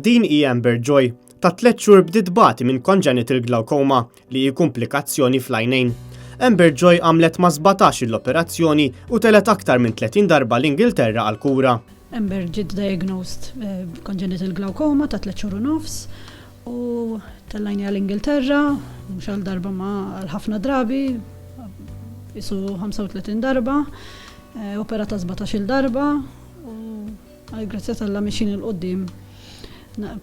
Din hija Amber Joy, ta' 3 xhur bdiet bagħti minn congenital glaucoma li hi komplikazzjoni fl-għajnejn. Amber Joy għamlet ma' 17 l-operazzjoni u telet aktar minn 30 darba l-Ingilterra għal-kura. Amber ġiet diagnosed congenital glaucoma ta' 3 xhur u nofs u tellajni għal-Ingilterra, mhux għal darba ma' għal ħafna drabi, isu 35 darba, operata 17 darba u għal-grazzja tal-la mixin il-qoddim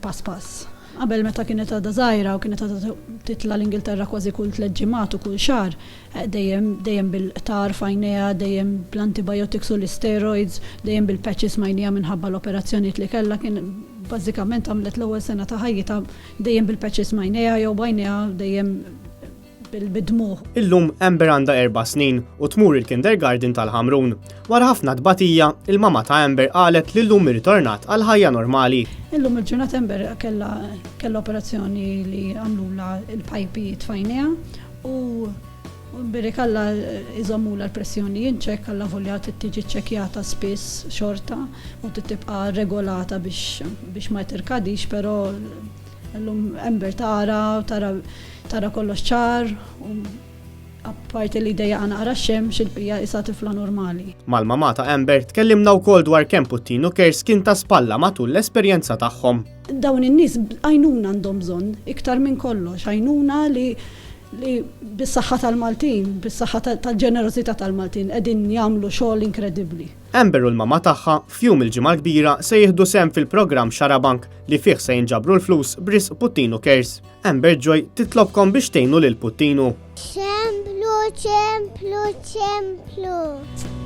pass. Qabel meta kienet għadha żgħira u kienet għadha titla l-Ingilterra kważi kull 3 ġimgħat u kull xahar, dejjem bil-qtar f'għajnejha, dejjem bl-antibiotics u l-steroids, dejjem bil-patches m'għajnejha minħabba l-operazzjonijiet li kellha kien bażikament għamlet l-ewwel sena ta' ħajjitha dejjem bil-patches m'għajnejha jew b'għajnejha dejjem bil-bidmuh. Illum Amber għandha 4 snin u tmur il-kindergarten tal-Ħamrun. Wara ħafna tbatija, il-mama ta' Amber qalet li llum irritornat għal ħajja normali. Illum il-ġurnat Amber kellha operazzjoni li għamlula il-pajpijiet f'għajnejha u mbiri kalla iżommula l-pressjoni jinċek kalla volja tiġi ċċekkjata spiss xorta u tibqa' regolata biex ma tirkadix, però illum Amber tara kollox ċar u apparti li dejja naqra x-xemx il-bija isa tifla normali. Mal-mama ta' Amber tkellimna wkoll dwar kemm Puttino Cares kien ta' spalla matul l-esperjenza tagħhom. Dawn in-nies għajnuna għandhom bżonn iktar minn kollox, għajnuna li bis-saħħa tal-Maltin, bis-saħħa tal-ġenerożità tal-Maltin qegħdin jagħmlu xogħol inkredibbli. Amber u l-mama tagħha f'jum il-ġimgħa kbira se jieħdu sehem fil-programm Xarabank li fih se jinġabru l-flus b'risq Puttino Cares. Amber Joy titlobkom biex tgħinu lil Puttino. ċemplu.